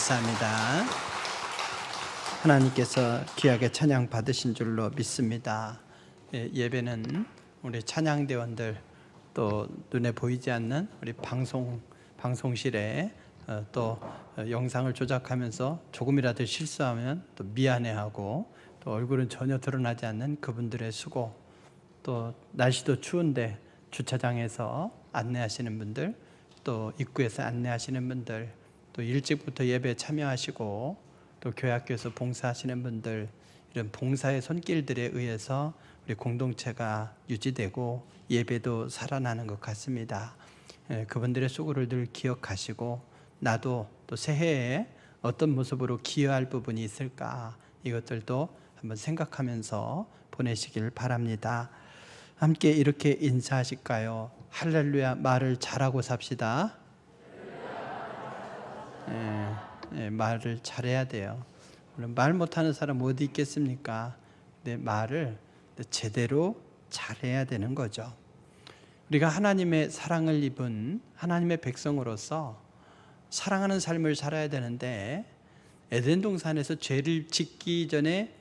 감사합니다. 하나님께서 귀하게 찬양 받으신 줄로 믿습니다. 예배는 우리 찬양대원들 또 눈에 보이지 않는 우리 방송실에 또 영상을 조작하면서 조금이라도 실수하면 또 미안해하고 또 얼굴은 전혀 드러나지 않는 그분들의 수고, 또 날씨도 추운데 주차장에서 안내하시는 분들, 또 입구에서 안내하시는 분들, 또 일찍부터 예배에 참여하시고 또 교회학교에서 봉사하시는 분들, 이런 봉사의 손길들에 의해서 우리 공동체가 유지되고 예배도 살아나는 것 같습니다. 그분들의 수고를 늘 기억하시고 나도 또 새해에 어떤 모습으로 기여할 부분이 있을까, 이것들도 한번 생각하면서 보내시길 바랍니다. 함께 이렇게 인사하실까요? 할렐루야, 말을 잘하고 삽시다. 말을 잘해야 돼요. 물론 말 못하는 사람 어디 있겠습니까? 근데 말을 제대로 잘해야 되는 거죠. 우리가 하나님의 사랑을 입은 하나님의 백성으로서 사랑하는 삶을 살아야 되는데, 에덴 동산에서 죄를 짓기 전에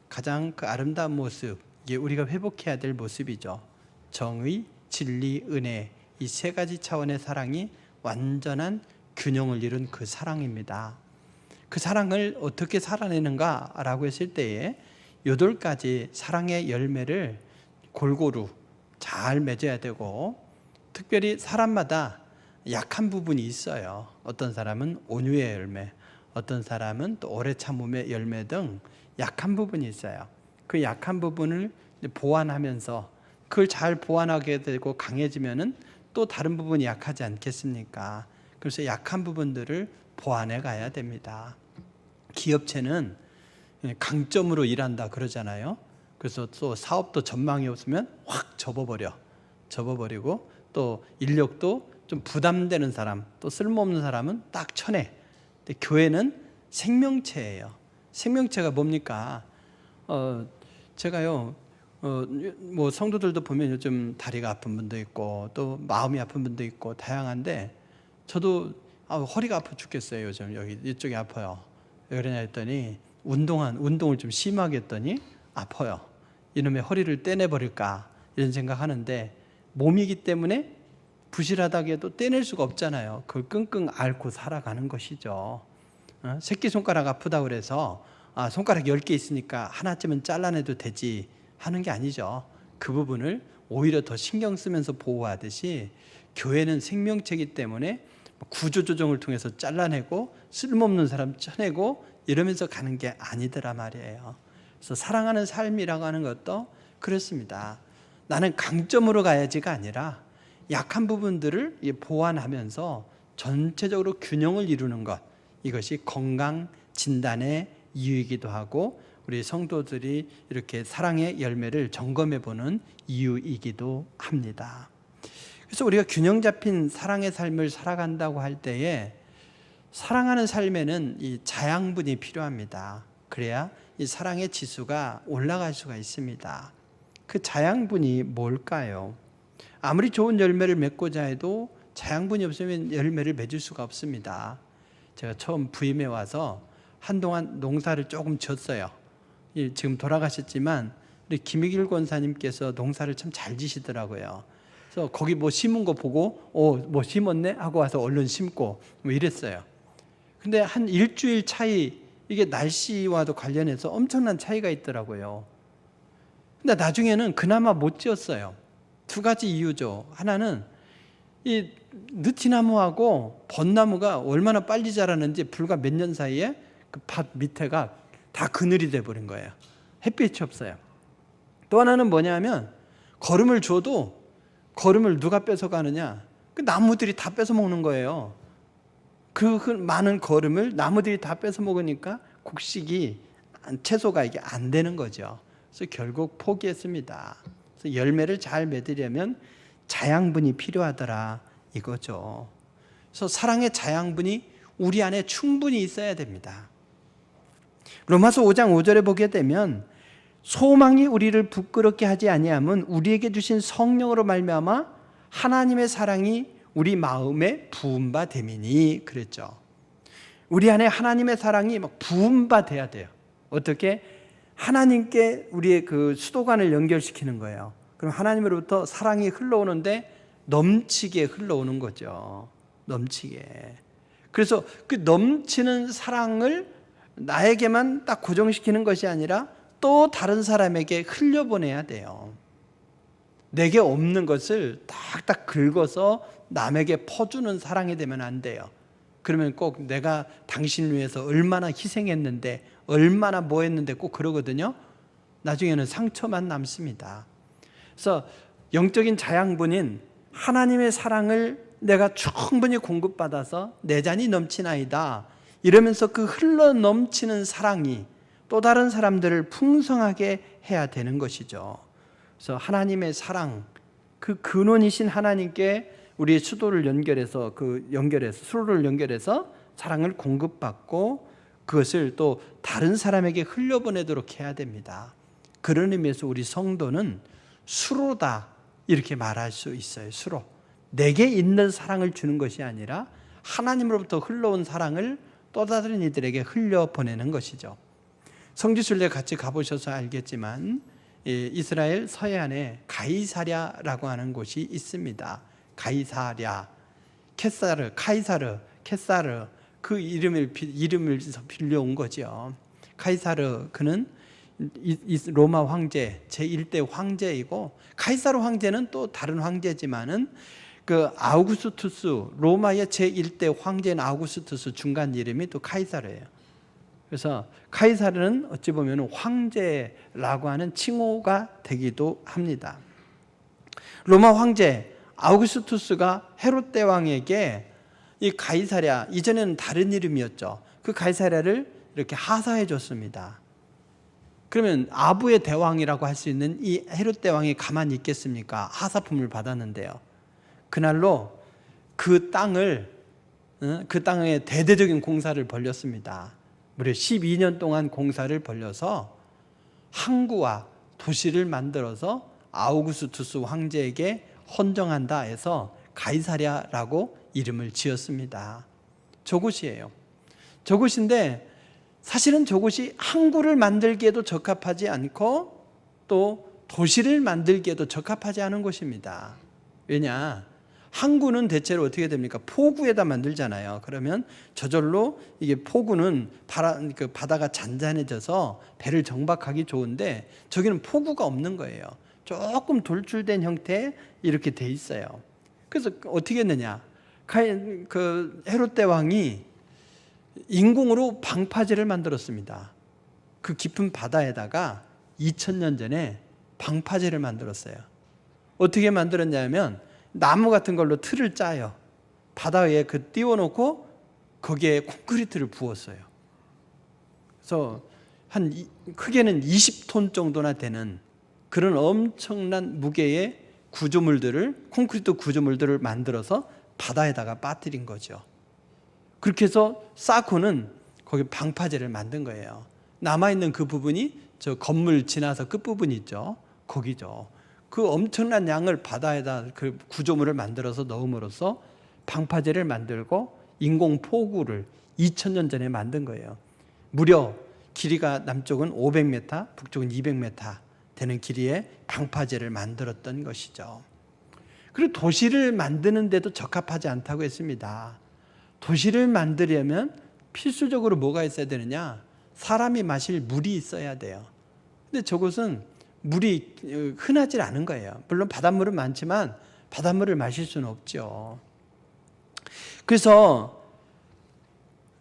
가장 아름다운 모습, 이게 우리가 회복해야 될 모습이죠. 정의, 진리, 은혜, 이 세 가지 차원의 사랑이 완전한 균형을 이룬 그 사랑입니다. 그 사랑을 어떻게 살아내는가라고 했을 때에 8가지 사랑의 열매를 골고루 잘 맺어야 되고, 특별히 사람마다 약한 부분이 있어요. 어떤 사람은 온유의 열매, 어떤 사람은 또 오래 참음의 열매 등 약한 부분이 있어요. 그 약한 부분을 보완하면서 그걸 잘 보완하게 되고 강해지면은 또 다른 부분이 약하지 않겠습니까? 그래서 약한 부분들을 보완해 가야 됩니다. 기업체는 강점으로 일한다 그러잖아요. 그래서 또 사업도 전망이 없으면 확 접어버리고, 또 인력도 좀 부담되는 사람, 또 쓸모없는 사람은 딱 쳐내. 근데 교회는 생명체예요. 생명체가 뭡니까? 제가요, 뭐 성도들도 보면 요즘 다리가 아픈 분도 있고 또 마음이 아픈 분도 있고 다양한데, 저도 허리가 아파 죽겠어요. 요즘 여기 이쪽이 아파요. 왜 그러냐 했더니 운동을 좀 심하게 했더니 아파요. 이놈의 허리를 떼내버릴까 이런 생각하는데, 몸이기 때문에 부실하다고 해도 떼낼 수가 없잖아요. 그걸 끙끙 앓고 살아가는 것이죠. 새끼손가락 아프다고 그래서 손가락 10개 있으니까 하나쯤은 잘라내도 되지 하는 게 아니죠. 그 부분을 오히려 더 신경 쓰면서 보호하듯이 교회는 생명체이기 때문에 구조조정을 통해서 잘라내고 쓸모없는 사람 쳐내고 이러면서 가는 게 아니더라 말이에요. 그래서 사랑하는 삶이라고 하는 것도 그렇습니다. 나는 강점으로 가야지가 아니라 약한 부분들을 보완하면서 전체적으로 균형을 이루는 것, 이것이 건강 진단의 이유이기도 하고 우리 성도들이 이렇게 사랑의 열매를 점검해 보는 이유이기도 합니다. 그래서 우리가 균형 잡힌 사랑의 삶을 살아간다고 할 때에 사랑하는 삶에는 이 자양분이 필요합니다. 그래야 이 사랑의 지수가 올라갈 수가 있습니다. 그 자양분이 뭘까요? 아무리 좋은 열매를 맺고자 해도 자양분이 없으면 열매를 맺을 수가 없습니다. 제가 처음 부임해 와서 한동안 농사를 조금 지었어요. 지금 돌아가셨지만 우리 김익일 권사님께서 농사를 참 잘 지시더라고요. 그래서 거기 뭐 심은 거 보고 뭐 심었네 하고 와서 얼른 심고 뭐 이랬어요. 근데 한 일주일 차이, 이게 날씨와도 관련해서 엄청난 차이가 있더라고요. 근데 나중에는 그나마 못 지었어요. 2가지 이유죠. 하나는 이 느티나무하고 벚나무가 얼마나 빨리 자라는지 불과 몇 년 사이에 그 밭 밑에가 다 그늘이 돼버린 거예요. 햇빛이 없어요. 또 하나는 뭐냐면 거름을 줘도 거름을 누가 뺏어가느냐? 그 나무들이 다 뺏어 먹는 거예요. 그 많은 거름을 나무들이 다 뺏어 먹으니까 곡식이, 채소가 이게 안 되는 거죠. 그래서 결국 포기했습니다. 그래서 열매를 잘 맺으려면 자양분이 필요하더라 이거죠. 그래서 사랑의 자양분이 우리 안에 충분히 있어야 됩니다. 로마서 5장 5절에 보게 되면 소망이 우리를 부끄럽게 하지 아니함은 우리에게 주신 성령으로 말미암아 하나님의 사랑이 우리 마음에 부은 바 됨이니 그랬죠. 우리 안에 하나님의 사랑이 막 부음받아야 돼요. 어떻게? 하나님께 우리의 그 수도관을 연결시키는 거예요. 그럼 하나님으로부터 사랑이 흘러오는데 넘치게 흘러오는 거죠. 넘치게. 그래서 그 넘치는 사랑을 나에게만 딱 고정시키는 것이 아니라 또 다른 사람에게 흘려보내야 돼요. 내게 없는 것을 딱딱 긁어서 남에게 퍼주는 사랑이 되면 안 돼요. 그러면 꼭 내가 당신 위해서 얼마나 희생했는데, 얼마나 뭐 했는데 꼭 그러거든요. 나중에는 상처만 남습니다. 그래서 영적인 자양분인 하나님의 사랑을 내가 충분히 공급받아서 내 잔이 넘치나이다 이러면서 그 흘러 넘치는 사랑이 또 다른 사람들을 풍성하게 해야 되는 것이죠. 그래서 하나님의 사랑, 그 근원이신 하나님께 우리의 수도를 연결해서 수로를 연결해서 사랑을 공급받고 그것을 또 다른 사람에게 흘려보내도록 해야 됩니다. 그런 의미에서 우리 성도는 수로다 이렇게 말할 수 있어요. 수로. 내게 있는 사랑을 주는 것이 아니라 하나님으로부터 흘러온 사랑을 또 다른 이들에게 흘려보내는 것이죠. 성지순례 같이 가보셔서 알겠지만 이스라엘 서해안에 가이사랴라고 하는 곳이 있습니다. 가이사랴, 카이사르, 그 이름을 빌려온 거죠. 카이사르, 그는 로마 황제 제1대 황제이고, 카이사르 황제는 또 다른 황제지만은 그 아우구스투스, 로마의 제1대 황제인 아우구스투스 중간 이름이 또 카이사르예요. 그래서 카이사르는 어찌 보면 황제라고 하는 칭호가 되기도 합니다. 로마 황제 아우구스투스가 헤롯 대왕에게 이 가이사랴, 이전에는 다른 이름이었죠. 그 가이사랴를 이렇게 하사해 줬습니다. 그러면 아부의 대왕이라고 할 수 있는 이 헤롯 대왕이 가만히 있겠습니까? 하사품을 받았는데요. 그날로 그 땅에 대대적인 공사를 벌였습니다. 무려 12년 동안 공사를 벌려서 항구와 도시를 만들어서 아우구스투스 황제에게 헌정한다 해서 가이사랴라고 이름을 지었습니다. 저곳이에요. 저곳인데 사실은 저곳이 항구를 만들기에도 적합하지 않고 또 도시를 만들기에도 적합하지 않은 곳입니다. 왜냐? 항구는 대체로 어떻게 됩니까? 포구에다 만들잖아요. 그러면 저절로 이게 포구는 바다가 잔잔해져서 배를 정박하기 좋은데 저기는 포구가 없는 거예요. 조금 돌출된 형태에 이렇게 돼 있어요. 그래서 어떻게 했느냐? 그 헤롯 대왕이 인공으로 방파제를 만들었습니다. 그 깊은 바다에다가 2000년 전에 방파제를 만들었어요. 어떻게 만들었냐면 나무 같은 걸로 틀을 짜요. 바다 위에 띄워놓고 거기에 콘크리트를 부었어요. 그래서 크게는 20톤 정도나 되는 그런 엄청난 무게의 콘크리트 구조물들을 만들어서 바다에다가 빠뜨린 거죠. 그렇게 해서 쌓고는 거기 방파제를 만든 거예요. 남아있는 그 부분이 저 건물 지나서 끝부분이 있죠. 거기죠. 그 엄청난 양을 바다에다 그 구조물을 만들어서 넣음으로써 방파제를 만들고 인공포구를 2000년 전에 만든 거예요. 무려 길이가 남쪽은 500m, 북쪽은 200m 되는 길이의 방파제를 만들었던 것이죠. 그리고 도시를 만드는 데도 적합하지 않다고 했습니다. 도시를 만들려면 필수적으로 뭐가 있어야 되느냐? 사람이 마실 물이 있어야 돼요. 근데 저곳은 물이 흔하지 않은 거예요. 물론 바닷물은 많지만 바닷물을 마실 수는 없죠. 그래서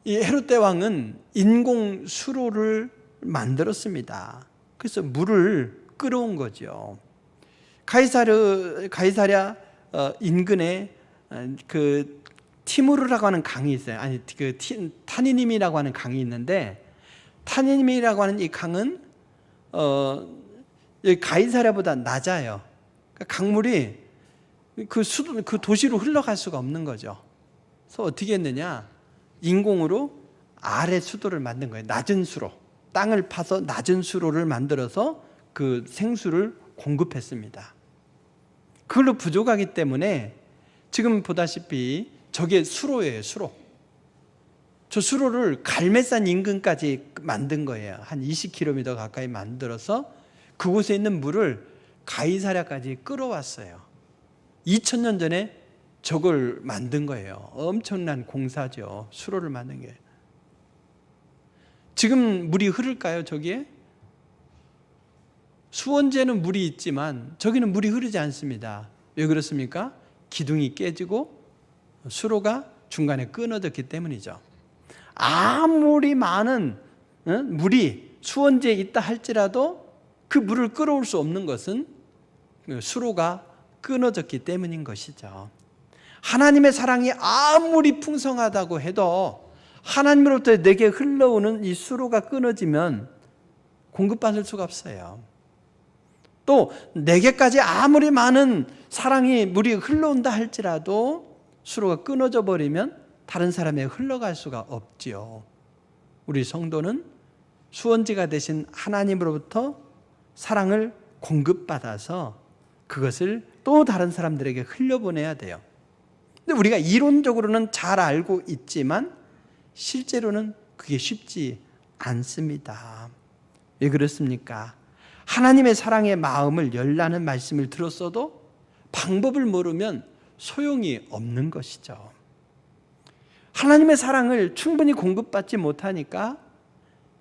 이 헤롯 대왕은 인공 수로를 만들었습니다. 그래서 물을 끌어온 거죠. 가이사랴 인근에 그 티무르라고 하는 강이 있어요. 타니님이라고 하는 강이 있는데, 타니님이라고 하는 이 강은 가이사랴보다 낮아요. 그러니까 강물이 그 도시로 흘러갈 수가 없는 거죠. 그래서 어떻게 했느냐? 인공으로 아래 수도를 만든 거예요. 낮은 수로. 땅을 파서 낮은 수로를 만들어서 그 생수를 공급했습니다. 그걸로 부족하기 때문에 지금 보다시피 저게 수로예요. 수로. 저 수로를 갈매산 인근까지 만든 거예요. 한 20km 가까이 만들어서 그곳에 있는 물을 가이사랴까지 끌어왔어요. 2000년 전에 저걸 만든 거예요. 엄청난 공사죠. 수로를 만든 게. 지금 물이 흐를까요, 저기에? 수원제는 물이 있지만 저기는 물이 흐르지 않습니다. 왜 그렇습니까? 기둥이 깨지고 수로가 중간에 끊어졌기 때문이죠. 아무리 많은 물이 수원제에 있다 할지라도 그 물을 끌어올 수 없는 것은 수로가 끊어졌기 때문인 것이죠. 하나님의 사랑이 아무리 풍성하다고 해도 하나님으로부터 내게 흘러오는 이 수로가 끊어지면 공급받을 수가 없어요. 또 내게까지 아무리 많은 사랑이 물이 흘러온다 할지라도 수로가 끊어져 버리면 다른 사람에 흘러갈 수가 없지요. 우리 성도는 수원지가 되신 하나님으로부터 사랑을 공급받아서 그것을 또 다른 사람들에게 흘려보내야 돼요. 근데 우리가 이론적으로는 잘 알고 있지만 실제로는 그게 쉽지 않습니다. 왜 그렇습니까? 하나님의 사랑의 마음을 열라는 말씀을 들었어도 방법을 모르면 소용이 없는 것이죠. 하나님의 사랑을 충분히 공급받지 못하니까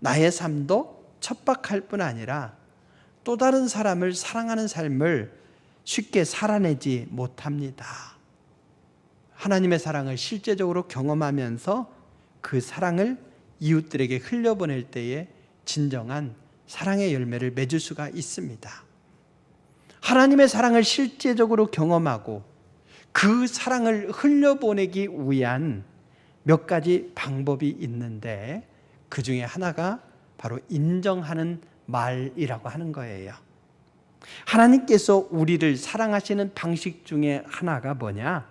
나의 삶도 척박할 뿐 아니라 또 다른 사람을 사랑하는 삶을 쉽게 살아내지 못합니다. 하나님의 사랑을 실제적으로 경험하면서 그 사랑을 이웃들에게 흘려보낼 때에 진정한 사랑의 열매를 맺을 수가 있습니다. 하나님의 사랑을 실제적으로 경험하고 그 사랑을 흘려보내기 위한 몇 가지 방법이 있는데 그 중에 하나가 바로 인정하는 말이라고 하는 거예요. 하나님께서 우리를 사랑하시는 방식 중에 하나가 뭐냐?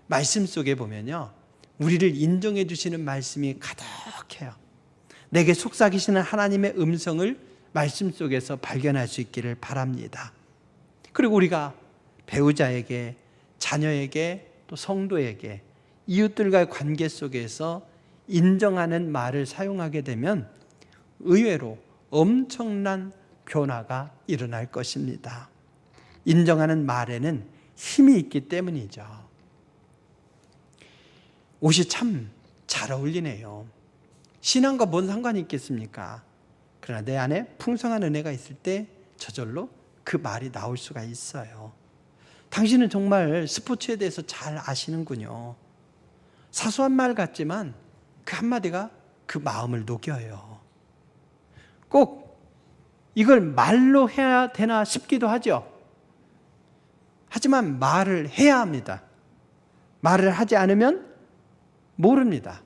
말씀 속에 보면요, 우리를 인정해 주시는 말씀이 가득해요. 내게 속삭이시는 하나님의 음성을 말씀 속에서 발견할 수 있기를 바랍니다. 그리고 우리가 배우자에게, 자녀에게, 또 성도에게, 이웃들과의 관계 속에서 인정하는 말을 사용하게 되면 의외로 엄청난 변화가 일어날 것입니다. 인정하는 말에는 힘이 있기 때문이죠. 옷이 참 잘 어울리네요. 신앙과 뭔 상관이 있겠습니까? 그러나 내 안에 풍성한 은혜가 있을 때 저절로 그 말이 나올 수가 있어요. 당신은 정말 스포츠에 대해서 잘 아시는군요. 사소한 말 같지만 그 한마디가 그 마음을 녹여요. 꼭 이걸 말로 해야 되나 싶기도 하죠. 하지만 말을 해야 합니다. 말을 하지 않으면 모릅니다.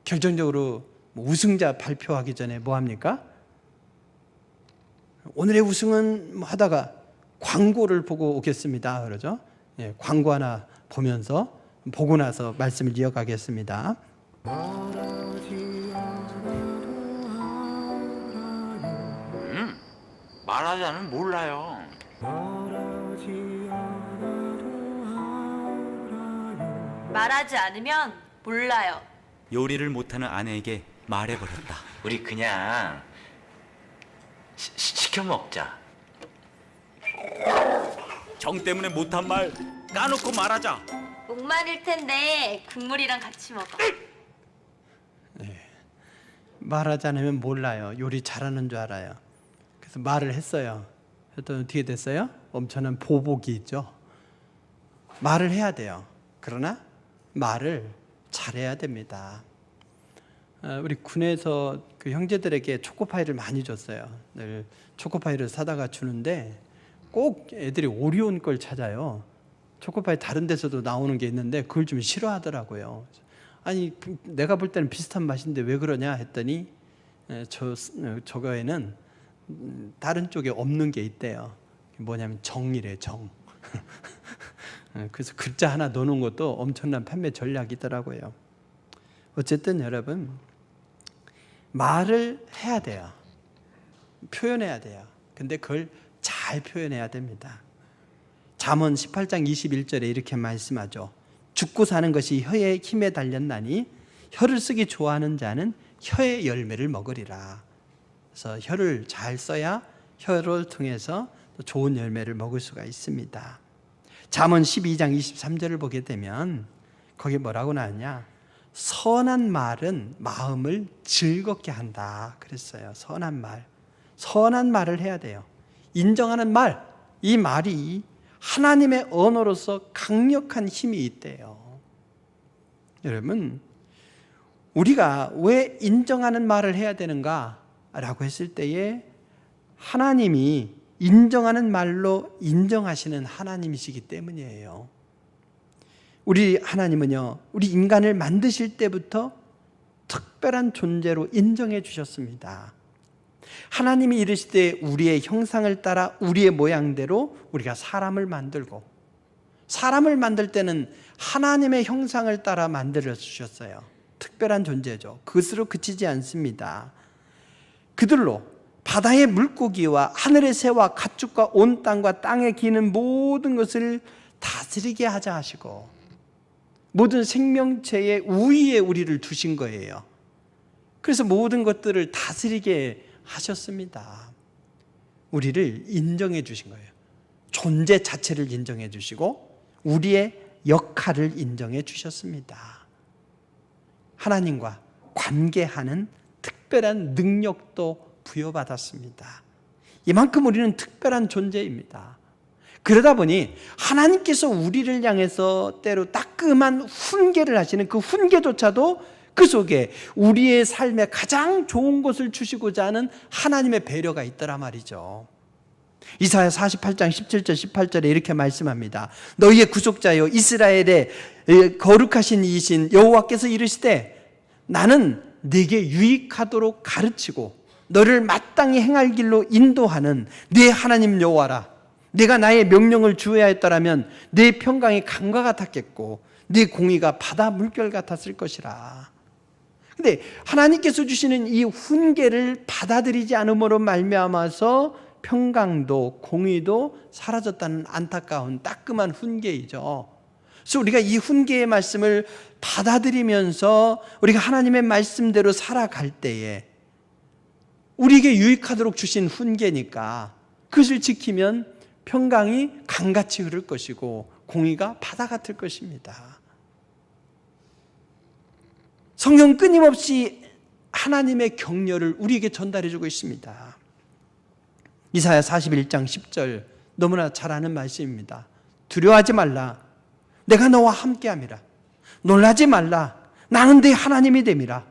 결정적으로 우승자 발표하기 전에 뭐 합니까? 오늘의 우승은 하다가 광고를 보고 오겠습니다. 그러죠? 예, 광고 하나 보면서 보고 나서 말씀을 이어가겠습니다. 말하지 않으면 몰라요. 말하지 않으면 몰라요. 요리를 못하는 아내에게 말해버렸다. 우리 그냥 시켜 먹자. 정 때문에 못한 말 까놓고 말하자. 목 마를 텐데 국물이랑 같이 먹어. 말하지 않으면 몰라요. 요리 잘하는 줄 알아요. 그래서 말을 했어요. 또 어떻게 됐어요? 엄청난 보복이 있죠. 말을 해야 돼요. 그러나 말을 잘해야 됩니다. 우리 군에서 그 형제들에게 초코파이를 많이 줬어요. 늘 초코파이를 사다가 주는데 꼭 애들이 오리온 걸 찾아요. 초코파이 다른 데서도 나오는 게 있는데 그걸 좀 싫어하더라고요. 아니 내가 볼 때는 비슷한 맛인데 왜 그러냐 했더니 저거에는 다른 쪽에 없는 게 있대요. 뭐냐면 정이래, 정. 그래서 글자 하나 넣는 것도 엄청난 판매 전략이더라고요. 어쨌든 여러분, 말을 해야 돼요. 표현해야 돼요. 근데 그걸 잘 표현해야 됩니다. 잠언 18장 21절에 이렇게 말씀하죠. 죽고 사는 것이 혀의 힘에 달렸나니 혀를 쓰기 좋아하는 자는 혀의 열매를 먹으리라. 그래서 혀를 잘 써야 혀를 통해서 또 좋은 열매를 먹을 수가 있습니다. 잠언 12장 23절을 보게 되면 거기 뭐라고 나왔냐? 선한 말은 마음을 즐겁게 한다 그랬어요. 선한 말을 해야 돼요. 인정하는 말, 이 말이 하나님의 언어로서 강력한 힘이 있대요. 여러분, 우리가 왜 인정하는 말을 해야 되는가? 라고 했을 때에 하나님이 인정하는 말로 인정하시는 하나님이시기 때문이에요. 우리 하나님은요, 우리 인간을 만드실 때부터 특별한 존재로 인정해 주셨습니다. 하나님이 이르시되 우리의 형상을 따라 우리의 모양대로 우리가 사람을 만들고, 사람을 만들 때는 하나님의 형상을 따라 만들어 주셨어요. 특별한 존재죠. 그것으로 그치지 않습니다. 그들로 바다의 물고기와 하늘의 새와 가축과 온 땅과 땅에 기는 모든 것을 다스리게 하자 하시고, 모든 생명체의 우위에 우리를 두신 거예요. 그래서 모든 것들을 다스리게 하셨습니다. 우리를 인정해 주신 거예요. 존재 자체를 인정해 주시고 우리의 역할을 인정해 주셨습니다. 하나님과 관계하는 특별한 능력도 부여받았습니다. 이만큼 우리는 특별한 존재입니다. 그러다 보니 하나님께서 우리를 향해서 때로 따끔한 훈계를 하시는 그 훈계조차도 그 속에 우리의 삶에 가장 좋은 것을 주시고자 하는 하나님의 배려가 있더라 말이죠. 이사야 48장 17절 18절에 이렇게 말씀합니다. 너희의 구속자여 이스라엘의 거룩하신 이신 여호와께서 이르시되 나는 네게 유익하도록 가르치고 너를 마땅히 행할 길로 인도하는 네 하나님 여호와라. 네가 나의 명령을 주의하였더라면 네 평강이 강과 같았겠고 네 공의가 바다 물결 같았을 것이라. 근데 하나님께서 주시는 이 훈계를 받아들이지 않음으로 말미암아서 평강도 공의도 사라졌다는 안타까운 따끔한 훈계이죠. 그래서 우리가 이 훈계의 말씀을 받아들이면서 우리가 하나님의 말씀대로 살아갈 때에 우리에게 유익하도록 주신 훈계니까 그것을 지키면 평강이 강같이 흐를 것이고 공의가 바다 같을 것입니다. 성경 끊임없이 하나님의 격려를 우리에게 전달해 주고 있습니다. 이사야 41장 10절 너무나 잘 아는 말씀입니다. 두려워하지 말라. 내가 너와 함께함이라. 놀라지 말라. 나는 네 하나님이 됨이라.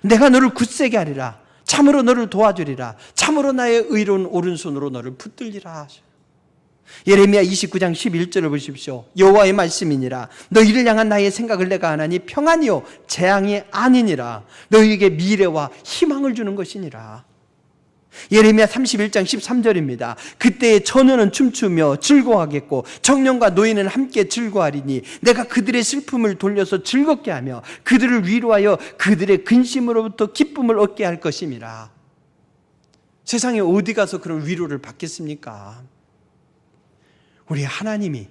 내가 너를 굳세게 하리라. 참으로 너를 도와주리라. 참으로 나의 의로운 오른손으로 너를 붙들리라. 예레미야 29장 11절을 보십시오. 여호와의 말씀이니라. 너희를 향한 나의 생각을 내가 아나니 평안이요 재앙이 아니니라. 너희에게 미래와 희망을 주는 것이니라. 예레미야 31장 13절입니다. 그때에 처녀는 춤추며 즐거워하겠고 청년과 노인은 함께 즐거워하리니 내가 그들의 슬픔을 돌려서 즐겁게 하며 그들을 위로하여 그들의 근심으로부터 기쁨을 얻게 할 것임이라. 세상에 어디 가서 그런 위로를 받겠습니까? 우리 하나님이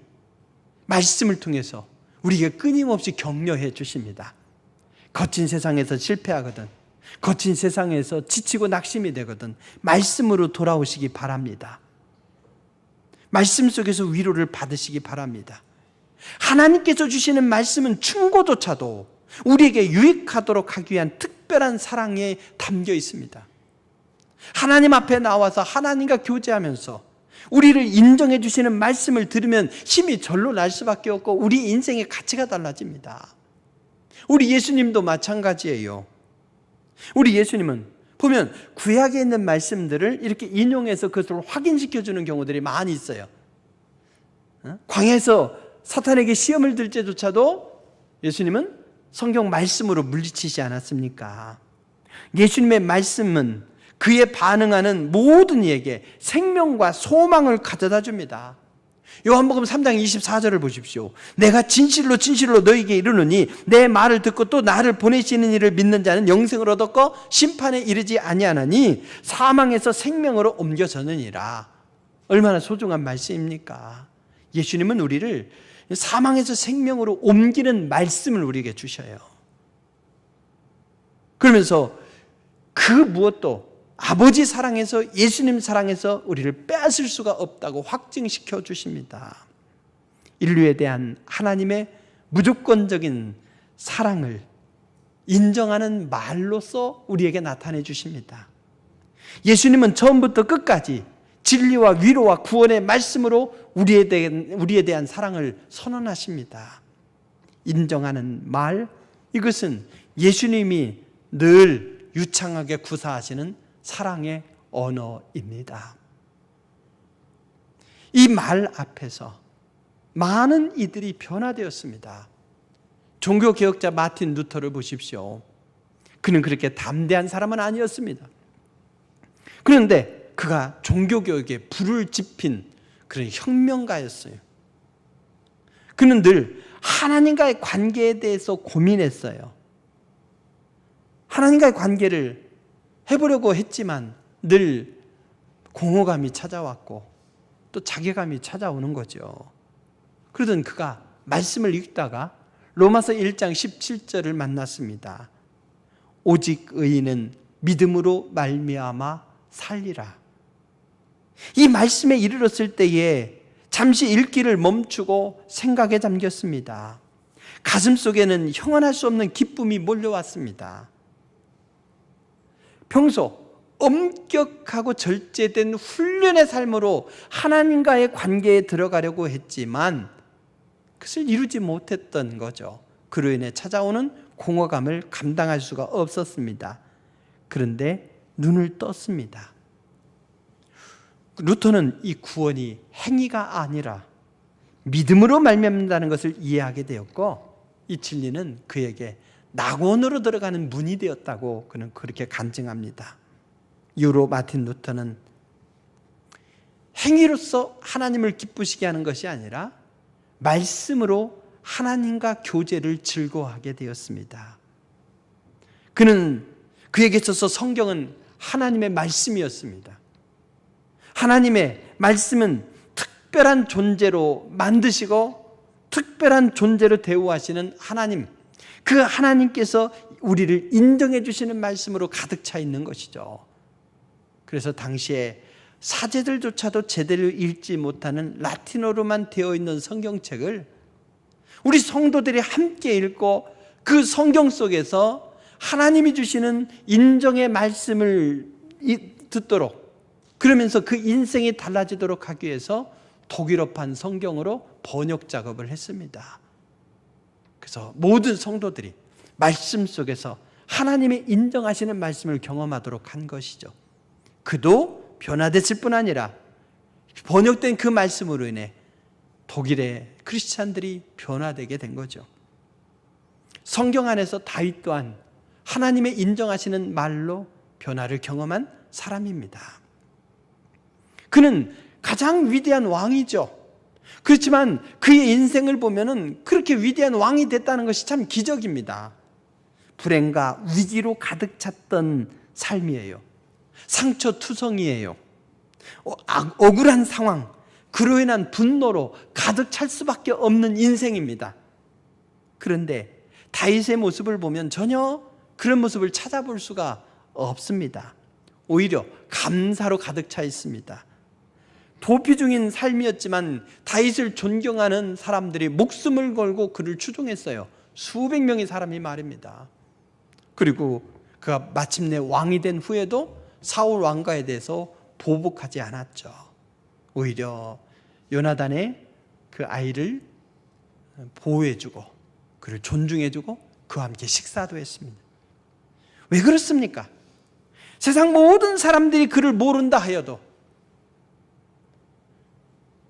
말씀을 통해서 우리에게 끊임없이 격려해 주십니다. 거친 세상에서 실패하거든, 거친 세상에서 지치고 낙심이 되거든 말씀으로 돌아오시기 바랍니다. 말씀 속에서 위로를 받으시기 바랍니다. 하나님께서 주시는 말씀은 충고조차도 우리에게 유익하도록 하기 위한 특별한 사랑에 담겨 있습니다. 하나님 앞에 나와서 하나님과 교제하면서 우리를 인정해 주시는 말씀을 들으면 힘이 절로 날 수밖에 없고 우리 인생의 가치가 달라집니다. 우리 예수님도 마찬가지예요. 우리 예수님은 보면 구약에 있는 말씀들을 이렇게 인용해서 그것을 확인시켜주는 경우들이 많이 있어요. 광야에서 사탄에게 시험을 들 때조차도 예수님은 성경 말씀으로 물리치지 않았습니까? 예수님의 말씀은 그에 반응하는 모든 이에게 생명과 소망을 가져다 줍니다. 요한복음 3장 24절을 보십시오. 내가 진실로 진실로 너희에게 이르노니 내 말을 듣고 또 나를 보내시는 이를 믿는 자는 영생을 얻었고 심판에 이르지 아니하나니 사망에서 생명으로 옮겨서느니라. 얼마나 소중한 말씀입니까? 예수님은 우리를 사망에서 생명으로 옮기는 말씀을 우리에게 주셔요. 그러면서 그 무엇도 아버지 사랑에서, 예수님 사랑에서 우리를 빼앗을 수가 없다고 확증시켜 주십니다. 인류에 대한 하나님의 무조건적인 사랑을 인정하는 말로서 우리에게 나타내 주십니다. 예수님은 처음부터 끝까지 진리와 위로와 구원의 말씀으로 우리에 대한 사랑을 선언하십니다. 인정하는 말, 이것은 예수님이 늘 유창하게 구사하시는 사랑의 언어입니다. 이 말 앞에서 많은 이들이 변화되었습니다. 종교개혁자 마틴 루터를 보십시오. 그는 그렇게 담대한 사람은 아니었습니다. 그런데 그가 종교개혁에 불을 지핀 그런 혁명가였어요. 그는 늘 하나님과의 관계에 대해서 고민했어요. 하나님과의 관계를 해보려고 했지만 늘 공허감이 찾아왔고 또 자괴감이 찾아오는 거죠. 그러던 그가 말씀을 읽다가 로마서 1장 17절을 만났습니다. 오직 의인은 믿음으로 말미암아 살리라. 이 말씀에 이르렀을 때에 잠시 읽기를 멈추고 생각에 잠겼습니다. 가슴 속에는 형언할 수 없는 기쁨이 몰려왔습니다. 평소 엄격하고 절제된 훈련의 삶으로 하나님과의 관계에 들어가려고 했지만 그것을 이루지 못했던 거죠. 그로 인해 찾아오는 공허감을 감당할 수가 없었습니다. 그런데 눈을 떴습니다. 루터는 이 구원이 행위가 아니라 믿음으로 말미암는다는 것을 이해하게 되었고, 이 진리는 그에게 낙원으로 들어가는 문이 되었다고 그는 그렇게 간증합니다. 이후로 마틴 루터는 행위로서 하나님을 기쁘시게 하는 것이 아니라 말씀으로 하나님과 교제를 즐거워하게 되었습니다. 그에게 있어서 성경은 하나님의 말씀이었습니다. 하나님의 말씀은 특별한 존재로 만드시고 특별한 존재로 대우하시는 하나님, 그 하나님께서 우리를 인정해 주시는 말씀으로 가득 차 있는 것이죠. 그래서 당시에 사제들조차도 제대로 읽지 못하는 라틴어로만 되어 있는 성경책을 우리 성도들이 함께 읽고 그 성경 속에서 하나님이 주시는 인정의 말씀을 듣도록, 그러면서 그 인생이 달라지도록 하기 위해서 독일어판 성경으로 번역 작업을 했습니다. 그래서 모든 성도들이 말씀 속에서 하나님의 인정하시는 말씀을 경험하도록 한 것이죠. 그도 변화됐을 뿐 아니라 번역된 그 말씀으로 인해 독일의 크리스찬들이 변화되게 된 거죠. 성경 안에서 다윗 또한 하나님의 인정하시는 말로 변화를 경험한 사람입니다. 그는 가장 위대한 왕이죠. 그렇지만 그의 인생을 보면은 그렇게 위대한 왕이 됐다는 것이 참 기적입니다. 불행과 위기로 가득 찼던 삶이에요. 상처투성이에요. 억울한 상황, 그로 인한 분노로 가득 찰 수밖에 없는 인생입니다. 그런데 다윗의 모습을 보면 전혀 그런 모습을 찾아볼 수가 없습니다. 오히려 감사로 가득 차 있습니다. 도피 중인 삶이었지만 다윗을 존경하는 사람들이 목숨을 걸고 그를 추종했어요. 수백 명의 사람이 말입니다. 그리고 그가 마침내 왕이 된 후에도 사울 왕가에 대해서 보복하지 않았죠. 오히려 요나단의 그 아이를 보호해주고 그를 존중해주고 그와 함께 식사도 했습니다. 왜 그렇습니까? 세상 모든 사람들이 그를 모른다 하여도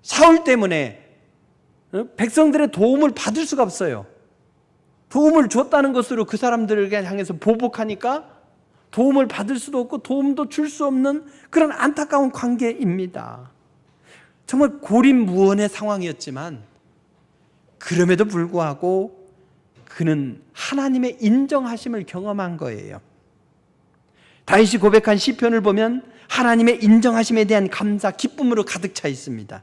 사울 때문에 백성들의 도움을 받을 수가 없어요. 도움을 줬다는 것으로 그 사람들에게 향해서 보복하니까 도움을 받을 수도 없고 도움도 줄 수 없는 그런 안타까운 관계입니다. 정말 고립무원의 상황이었지만 그럼에도 불구하고 그는 하나님의 인정하심을 경험한 거예요. 다윗이 고백한 시편을 보면 하나님의 인정하심에 대한 감사, 기쁨으로 가득 차 있습니다.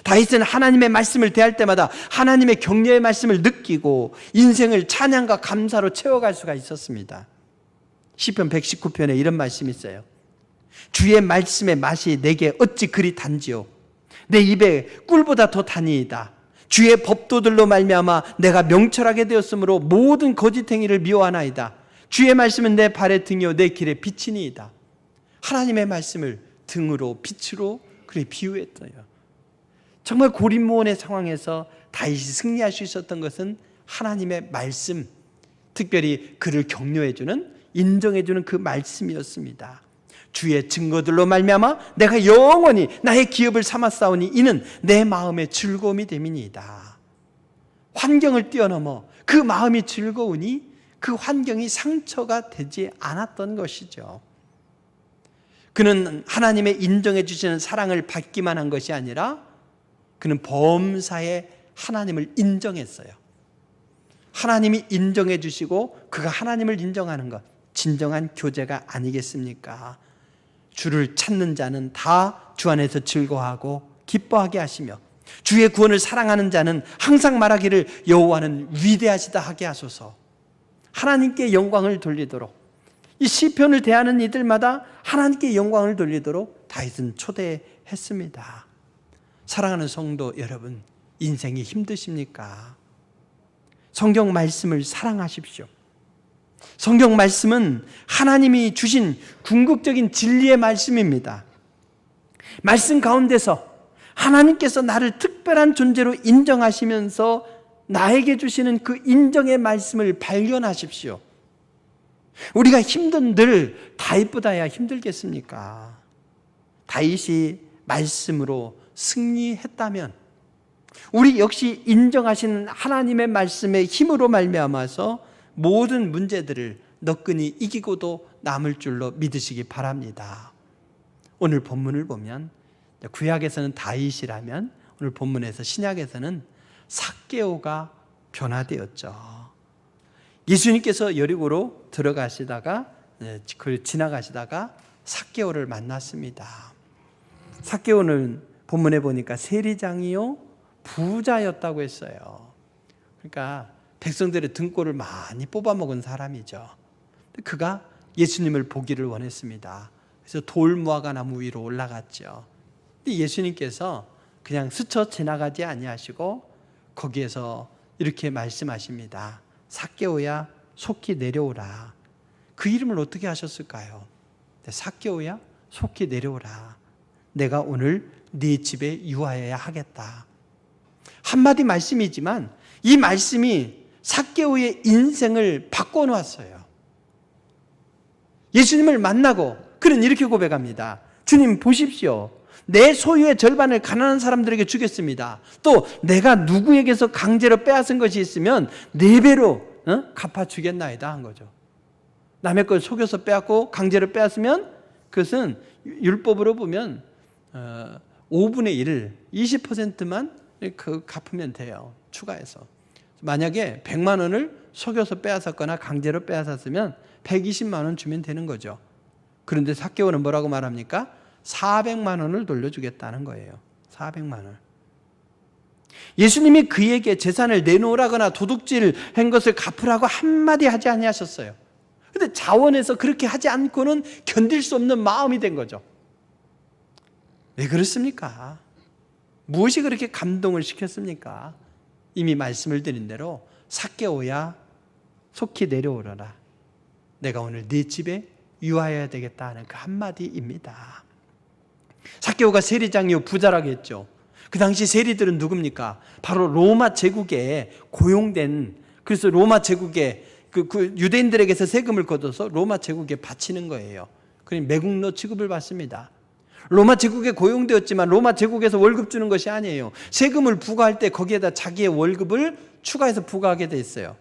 다윗은 하나님의 말씀을 대할 때마다 하나님의 격려의 말씀을 느끼고 인생을 찬양과 감사로 채워갈 수가 있었습니다. 시편 119편에 이런 말씀이 있어요. 주의 말씀의 맛이 내게 어찌 그리 단지요. 내 입에 꿀보다 더 다니이다. 주의 법도들로 말미암아 내가 명철하게 되었으므로 모든 거짓 행위를 미워하나이다. 주의 말씀은 내 발의 등이요 내 길의 빛이니이다. 하나님의 말씀을 등으로 빛으로 그렇게 비유했어요. 정말 고립무원의 상황에서 다윗이 승리할 수 있었던 것은 하나님의 말씀, 특별히 그를 격려해주는, 인정해주는 그 말씀이었습니다. 주의 증거들로 말미암아 내가 영원히 나의 기업을 삼았사오니 이는 내 마음의 즐거움이 됨이니이다. 환경을 뛰어넘어 그 마음이 즐거우니 그 환경이 상처가 되지 않았던 것이죠. 그는 하나님의 인정해 주시는 사랑을 받기만 한 것이 아니라 그는 범사에 하나님을 인정했어요. 하나님이 인정해 주시고 그가 하나님을 인정하는 것, 진정한 교제가 아니겠습니까? 주를 찾는 자는 다 주 안에서 즐거워하고 기뻐하게 하시며 주의 구원을 사랑하는 자는 항상 말하기를 여호와는 위대하시다 하게 하소서. 하나님께 영광을 돌리도록, 이 시편을 대하는 이들마다 하나님께 영광을 돌리도록 다윗은 초대했습니다. 사랑하는 성도 여러분, 인생이 힘드십니까? 성경 말씀을 사랑하십시오. 성경 말씀은 하나님이 주신 궁극적인 진리의 말씀입니다. 말씀 가운데서 하나님께서 나를 특별한 존재로 인정하시면서 나에게 주시는 그 인정의 말씀을 발견하십시오. 우리가 힘든 늘 다윗보다야 힘들겠습니까? 다윗이 말씀으로 승리했다면 우리 역시 인정하시는 하나님의 말씀의 힘으로 말미암아서 모든 문제들을 너끈히 이기고도 남을 줄로 믿으시기 바랍니다. 오늘 본문을 보면 구약에서는 다윗이라면 오늘 본문에서 신약에서는 삭개오가 변화되었죠. 예수님께서 여리고로 들어가시다가 지나가시다가 삭개오를 만났습니다. 삭개오는 본문에 보니까 세리장이요 부자였다고 했어요. 그러니까 백성들의 등골을 많이 뽑아먹은 사람이죠. 그가 예수님을 보기를 원했습니다. 그래서 돌무화과 나무 위로 올라갔죠. 근데 예수님께서 그냥 스쳐 지나가지 아니하시고 거기에서 이렇게 말씀하십니다. 삭개오야 속히 내려오라. 그 이름을 어떻게 하셨을까요? 삭개오야 속히 내려오라. 내가 오늘 네 집에 유하여야 하겠다. 한마디 말씀이지만 이 말씀이 삭개오의 인생을 바꿔놓았어요. 예수님을 만나고 그는 이렇게 고백합니다. 주님 보십시오. 내 소유의 절반을 가난한 사람들에게 주겠습니다. 또 내가 누구에게서 강제로 빼앗은 것이 있으면 4배로 갚아주겠나이다 한 거죠. 남의 걸 속여서 빼앗고 강제로 빼앗으면 그것은 율법으로 보면 5분의 1, 20%만 갚으면 돼요. 추가해서. 만약에 100만 원을 속여서 빼앗았거나 강제로 빼앗았으면 120만 원 주면 되는 거죠. 그런데 삭개오는 뭐라고 말합니까? 400만 원을 돌려주겠다는 거예요. 400만 원. 예수님이 그에게 재산을 내놓으라거나 도둑질 한 것을 갚으라고 한마디 하지 아니하셨어요. 그런데 자원에서 그렇게 하지 않고는 견딜 수 없는 마음이 된 거죠. 왜 그렇습니까? 무엇이 그렇게 감동을 시켰습니까? 이미 말씀을 드린 대로 삭개오야 속히 내려오너라. 내가 오늘 네 집에 유하여야 되겠다 하는 그 한마디입니다. 삭개오가 세리장이요 부자라고 했죠. 그 당시 세리들은 누굽니까? 바로 로마 제국에 고용된, 그래서 로마 제국에 그 유대인들에게서 세금을 걷어서 로마 제국에 바치는 거예요. 그러니 매국노 취급을 받습니다. 로마 제국에 고용되었지만 로마 제국에서 월급 주는 것이 아니에요. 세금을 부과할 때 거기에다 자기의 월급을 추가해서 부과하게 돼 있어요.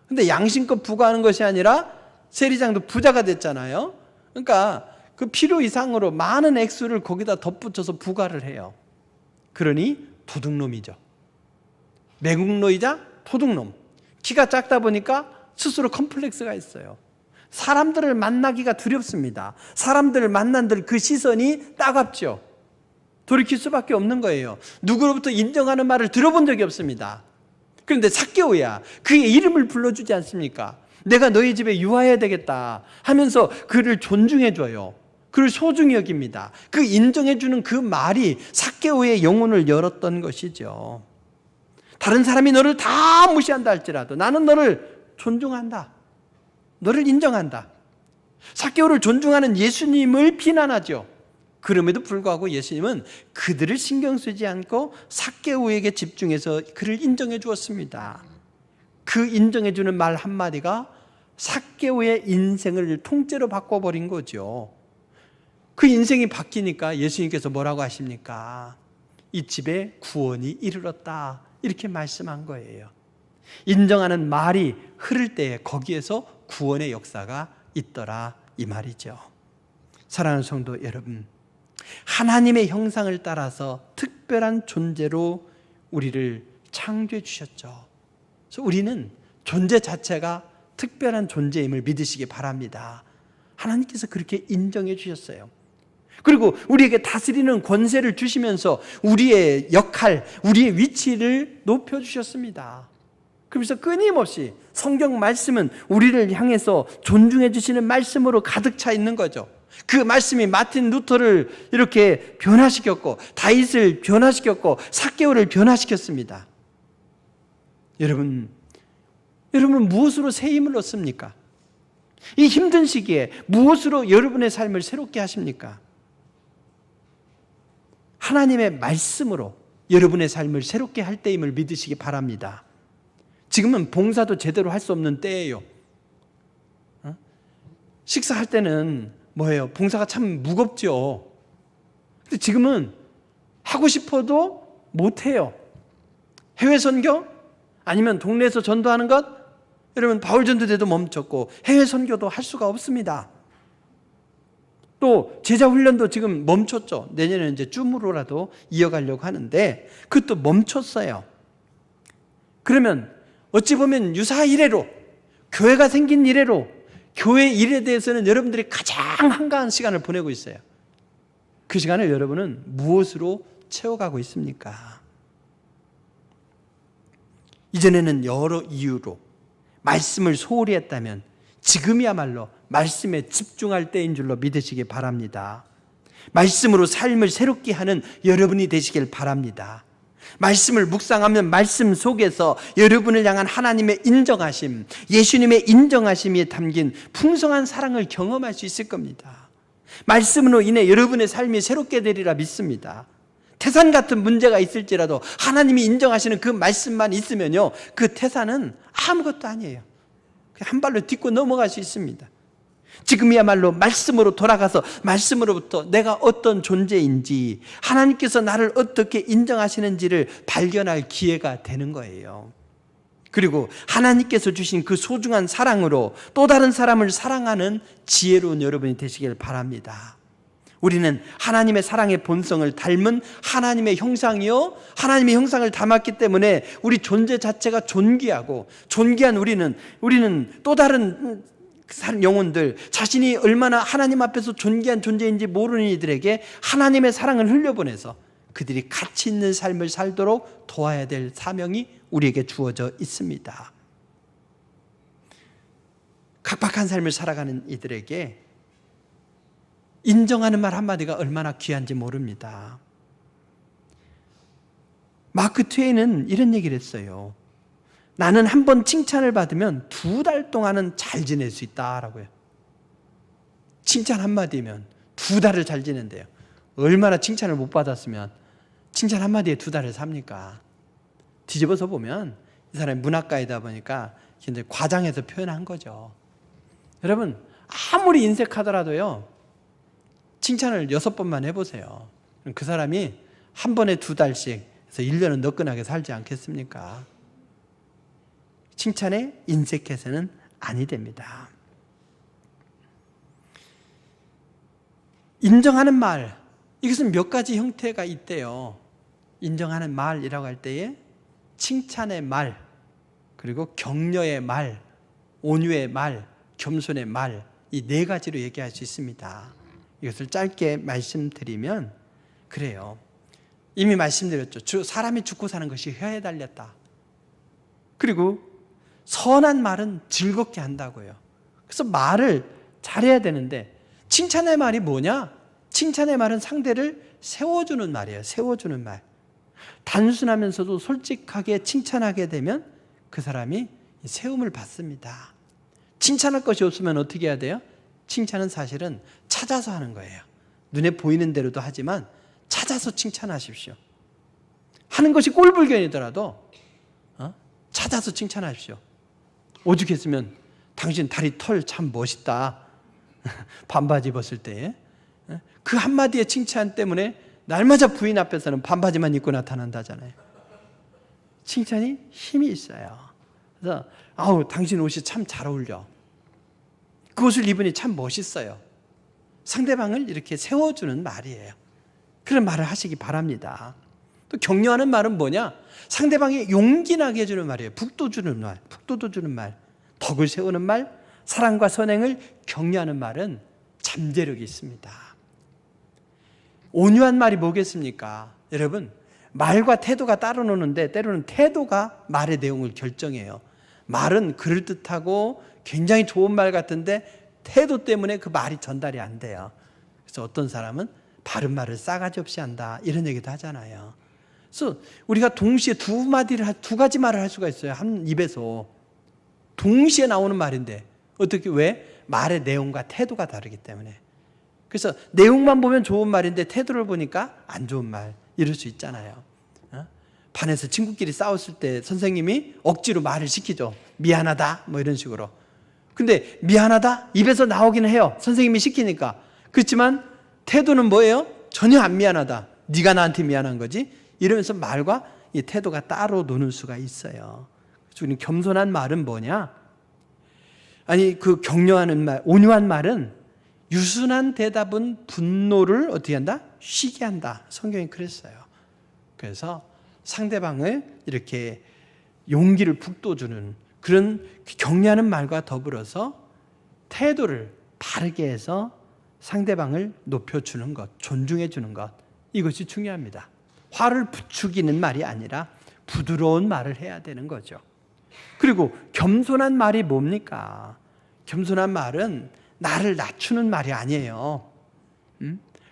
근데 양심껏 부과하는 것이 아니라 세리장도 부자가 됐잖아요. 그러니까 그 필요 이상으로 많은 액수를 거기다 덧붙여서 부과를 해요. 그러니 도둑놈이죠. 매국노이자 도둑놈. 키가 작다 보니까 스스로 컴플렉스가 있어요. 사람들을 만나기가 두렵습니다. 사람들을 만난들 그 시선이 따갑죠. 돌이킬 수밖에 없는 거예요. 누구로부터 인정하는 말을 들어본 적이 없습니다. 그런데 삭개오야 그의 이름을 불러주지 않습니까? 내가 너희 집에 유하해야 되겠다 하면서 그를 존중해줘요. 그를 소중히 여깁니다. 그 인정해주는 그 말이 삭개오의 영혼을 열었던 것이죠. 다른 사람이 너를 다 무시한다 할지라도 나는 너를 존중한다. 너를 인정한다. 삭개오를 존중하는 예수님을 비난하죠. 그럼에도 불구하고 예수님은 그들을 신경 쓰지 않고 삭개오에게 집중해서 그를 인정해 주었습니다. 그 인정해 주는 말 한마디가 삭개오의 인생을 통째로 바꿔버린 거죠. 그 인생이 바뀌니까 예수님께서 뭐라고 하십니까? 이 집에 구원이 이르렀다 이렇게 말씀한 거예요. 인정하는 말이 흐를 때에 거기에서 구원의 역사가 있더라 이 말이죠. 사랑하는 성도 여러분, 하나님의 형상을 따라서 특별한 존재로 우리를 창조해 주셨죠. 그래서 우리는 존재 자체가 특별한 존재임을 믿으시기 바랍니다. 하나님께서 그렇게 인정해 주셨어요. 그리고 우리에게 다스리는 권세를 주시면서 우리의 역할, 우리의 위치를 높여주셨습니다. 그래서 끊임없이 성경 말씀은 우리를 향해서 존중해 주시는 말씀으로 가득 차 있는 거죠. 그 말씀이 마틴 루터를 이렇게 변화시켰고 다윗을 변화시켰고 삭개오를 변화시켰습니다. 여러분 무엇으로 새 힘을 얻습니까? 이 힘든 시기에 무엇으로 여러분의 삶을 새롭게 하십니까? 하나님의 말씀으로 여러분의 삶을 새롭게 할 때임을 믿으시기 바랍니다. 지금은 봉사도 제대로 할 수 없는 때예요. 식사할 때는 뭐예요? 봉사가 참 무겁죠. 근데 지금은 하고 싶어도 못해요. 해외 선교? 아니면 동네에서 전도하는 것? 여러분 바울 전도대도 멈췄고 해외 선교도 할 수가 없습니다. 또 제자 훈련도 지금 멈췄죠. 내년에는 이제 줌으로라도 이어가려고 하는데 그것도 멈췄어요. 그러면 어찌 보면 유사 이래로 교회가 생긴 이래로 교회 일에 대해서는 여러분들이 가장 한가한 시간을 보내고 있어요. 그 시간을 여러분은 무엇으로 채워가고 있습니까? 이전에는 여러 이유로 말씀을 소홀히 했다면 지금이야말로 말씀에 집중할 때인 줄로 믿으시기 바랍니다. 말씀으로 삶을 새롭게 하는 여러분이 되시길 바랍니다. 말씀을 묵상하면 말씀 속에서 여러분을 향한 하나님의 인정하심, 예수님의 인정하심이 담긴 풍성한 사랑을 경험할 수 있을 겁니다. 말씀으로 인해 여러분의 삶이 새롭게 되리라 믿습니다. 태산 같은 문제가 있을지라도 하나님이 인정하시는 그 말씀만 있으면요, 그 태산은 아무것도 아니에요. 한 발로 딛고 넘어갈 수 있습니다. 지금이야말로 말씀으로 돌아가서 말씀으로부터 내가 어떤 존재인지, 하나님께서 나를 어떻게 인정하시는지를 발견할 기회가 되는 거예요. 그리고 하나님께서 주신 그 소중한 사랑으로 또 다른 사람을 사랑하는 지혜로운 여러분이 되시길 바랍니다. 우리는 하나님의 사랑의 본성을 닮은 하나님의 형상이요, 하나님의 형상을 담았기 때문에 우리 존재 자체가 존귀하고, 존귀한 우리는 또 다른 영혼들, 자신이 얼마나 하나님 앞에서 존귀한 존재인지 모르는 이들에게 하나님의 사랑을 흘려보내서 그들이 가치 있는 삶을 살도록 도와야 될 사명이 우리에게 주어져 있습니다. 각박한 삶을 살아가는 이들에게 인정하는 말 한마디가 얼마나 귀한지 모릅니다. 마크 트웨이는 이런 얘기를 했어요. 나는 한 번 칭찬을 받으면 2달 동안은 잘 지낼 수 있다라고요. 칭찬 한마디면 2달을 잘 지낸대요. 얼마나 칭찬을 못 받았으면 칭찬 한마디에 2달을 삽니까? 뒤집어서 보면 이 사람이 문학가이다 보니까 굉장히 과장해서 표현한 거죠. 여러분, 아무리 인색하더라도요, 칭찬을 6번만 해보세요. 그 사람이 한 번에 2달씩 해서 1년은 너끈하게 살지 않겠습니까? 칭찬에 인색해서는 아니 됩니다. 인정하는 말, 이것은 몇 가지 형태가 있대요. 인정하는 말이라고 할 때에 칭찬의 말, 그리고 격려의 말, 온유의 말, 겸손의 말, 이 4가지로 얘기할 수 있습니다. 이것을 짧게 말씀드리면 그래요. 이미 말씀드렸죠. 사람이 죽고 사는 것이 혀에 달렸다. 그리고 선한 말은 즐겁게 한다고요. 그래서 말을 잘해야 되는데 칭찬의 말이 뭐냐? 칭찬의 말은 상대를 세워주는 말이에요. 세워주는 말. 단순하면서도 솔직하게 칭찬하게 되면 그 사람이 세움을 받습니다. 칭찬할 것이 없으면 어떻게 해야 돼요? 칭찬은 사실은 찾아서 하는 거예요. 눈에 보이는 대로도 하지만 찾아서 칭찬하십시오. 하는 것이 꼴불견이더라도 찾아서 칭찬하십시오. 오죽했으면 당신 다리 털 참 멋있다. 반바지 입었을 때 그 한마디의 칭찬 때문에 날마다 부인 앞에서는 반바지만 입고 나타난다잖아요. 칭찬이 힘이 있어요. 그래서 아우 당신 옷이 참 잘 어울려. 그 옷을 입으니 참 멋있어요. 상대방을 이렇게 세워주는 말이에요. 그런 말을 하시기 바랍니다. 또 격려하는 말은 뭐냐? 상대방이 용기 나게 해주는 말이에요. 북돋주는 말, 북돋워주는 말, 덕을 세우는 말, 사랑과 선행을 격려하는 말은 잠재력이 있습니다. 온유한 말이 뭐겠습니까? 여러분, 말과 태도가 따로 노는데 때로는 태도가 말의 내용을 결정해요. 말은 그럴듯하고 굉장히 좋은 말 같은데 태도 때문에 그 말이 전달이 안 돼요. 그래서 어떤 사람은 바른 말을 싸가지 없이 한다 이런 얘기도 하잖아요. 그래서 우리가 동시에 두 가지 말을 할 수가 있어요. 한 입에서 동시에 나오는 말인데 어떻게 왜? 말의 내용과 태도가 다르기 때문에. 그래서 내용만 보면 좋은 말인데 태도를 보니까 안 좋은 말 이럴 수 있잖아요. 반에서 친구끼리 싸웠을 때 선생님이 억지로 말을 시키죠. 미안하다 뭐 이런 식으로. 근데 미안하다 입에서 나오기는 해요. 선생님이 시키니까. 그렇지만 태도는 뭐예요? 전혀 안 미안하다. 네가 나한테 미안한 거지. 이러면서 말과 이 태도가 따로 노는 수가 있어요. 그래서 우리는 겸손한 말은 뭐냐? 아니 그 격려하는 말, 온유한 말은 유순한 대답은 분노를 어떻게 한다? 쉬게 한다. 성경이 그랬어요. 그래서 상대방을 이렇게 용기를 북돋주는 그런 격려하는 말과 더불어서 태도를 바르게 해서 상대방을 높여주는 것, 존중해주는 것, 이것이 중요합니다. 화를 부추기는 말이 아니라 부드러운 말을 해야 되는 거죠. 그리고 겸손한 말이 뭡니까? 겸손한 말은 나를 낮추는 말이 아니에요.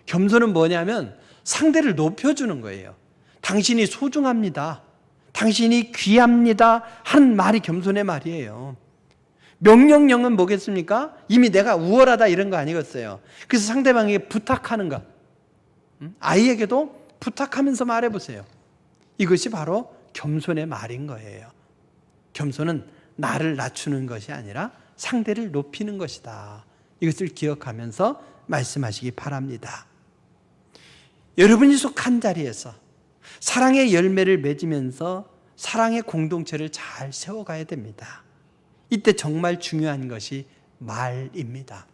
겸손은 뭐냐면 상대를 높여주는 거예요. 당신이 소중합니다. 당신이 귀합니다. 하는 말이 겸손의 말이에요. 명령형은 뭐겠습니까? 이미 내가 우월하다 이런 거 아니겠어요. 그래서 상대방에게 부탁하는 것. 아이에게도 부탁하면서 말해보세요. 이것이 바로 겸손의 말인 거예요. 겸손은 나를 낮추는 것이 아니라 상대를 높이는 것이다. 이것을 기억하면서 말씀하시기 바랍니다. 여러분이 속한 자리에서 사랑의 열매를 맺으면서 사랑의 공동체를 잘 세워가야 됩니다. 이때 정말 중요한 것이 말입니다.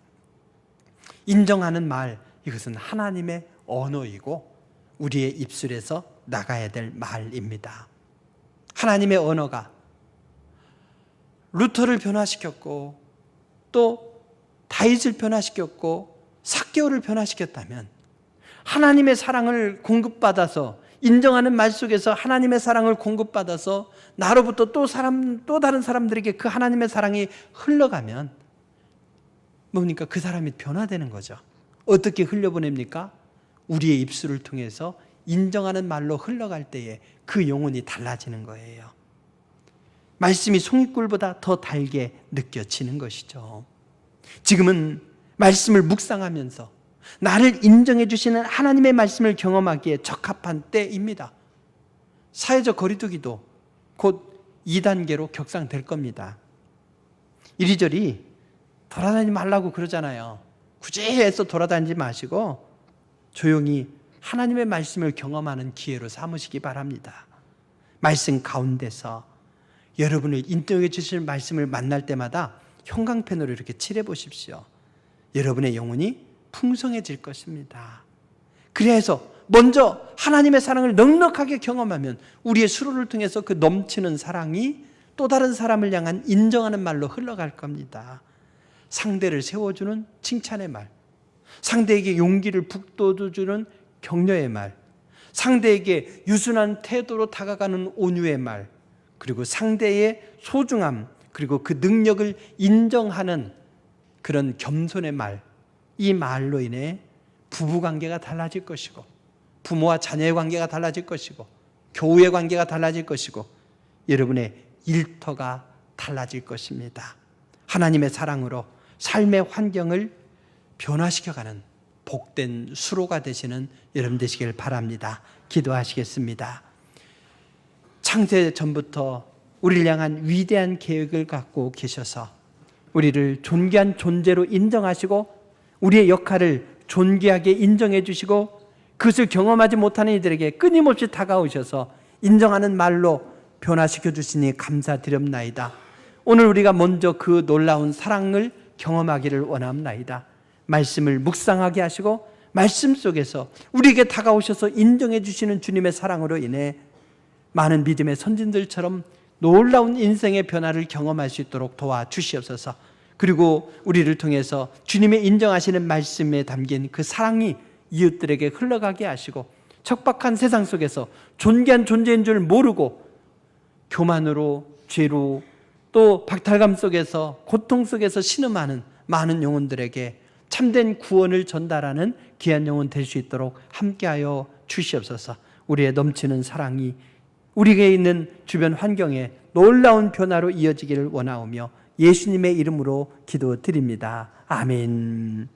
인정하는 말, 이것은 하나님의 언어이고 우리의 입술에서 나가야 될 말입니다. 하나님의 언어가 루터를 변화시켰고 또 다윗을 변화시켰고 삭개오를 변화시켰다면 하나님의 사랑을 공급받아서 인정하는 말 속에서 하나님의 사랑을 공급받아서 나로부터 또 다른 사람들에게 그 하나님의 사랑이 흘러가면 뭡니까? 그 사람이 변화되는 거죠. 어떻게 흘려보냅니까? 우리의 입술을 통해서 인정하는 말로 흘러갈 때에 그 영혼이 달라지는 거예요. 말씀이 송이꿀보다 더 달게 느껴지는 것이죠. 지금은 말씀을 묵상하면서 나를 인정해 주시는 하나님의 말씀을 경험하기에 적합한 때입니다. 사회적 거리두기도 곧 2단계로 격상될 겁니다. 이리저리 돌아다니지 말라고 그러잖아요. 굳이 해서 돌아다니지 마시고 조용히 하나님의 말씀을 경험하는 기회로 삼으시기 바랍니다. 말씀 가운데서 여러분을 인정해 주실 말씀을 만날 때마다 형광펜으로 이렇게 칠해 보십시오. 여러분의 영혼이 풍성해질 것입니다. 그래서 먼저 하나님의 사랑을 넉넉하게 경험하면 우리의 수로를 통해서 그 넘치는 사랑이 또 다른 사람을 향한 인정하는 말로 흘러갈 겁니다. 상대를 세워주는 칭찬의 말, 상대에게 용기를 북돋워주는 격려의 말, 상대에게 유순한 태도로 다가가는 온유의 말, 그리고 상대의 소중함, 그리고 그 능력을 인정하는 그런 겸손의 말, 이 말로 인해 부부관계가 달라질 것이고, 부모와 자녀의 관계가 달라질 것이고, 교우의 관계가 달라질 것이고, 여러분의 일터가 달라질 것입니다. 하나님의 사랑으로 삶의 환경을 변화시켜가는 복된 수로가 되시는 여러분 되시길 바랍니다. 기도하시겠습니다. 창세 전부터 우리를 향한 위대한 계획을 갖고 계셔서 우리를 존귀한 존재로 인정하시고 우리의 역할을 존귀하게 인정해 주시고 그것을 경험하지 못하는 이들에게 끊임없이 다가오셔서 인정하는 말로 변화시켜 주시니 감사드립나이다. 오늘 우리가 먼저 그 놀라운 사랑을 경험하기를 원합나이다. 말씀을 묵상하게 하시고 말씀 속에서 우리에게 다가오셔서 인정해 주시는 주님의 사랑으로 인해 많은 믿음의 선진들처럼 놀라운 인생의 변화를 경험할 수 있도록 도와주시옵소서. 그리고 우리를 통해서 주님의 인정하시는 말씀에 담긴 그 사랑이 이웃들에게 흘러가게 하시고 척박한 세상 속에서 존귀한 존재인 줄 모르고 교만으로, 죄로, 또 박탈감 속에서, 고통 속에서 신음하는 많은 영혼들에게 참된 구원을 전달하는 귀한 영혼 될 수 있도록 함께하여 주시옵소서. 우리의 넘치는 사랑이 우리에게 있는 주변 환경에 놀라운 변화로 이어지기를 원하오며 예수님의 이름으로 기도드립니다. 아멘.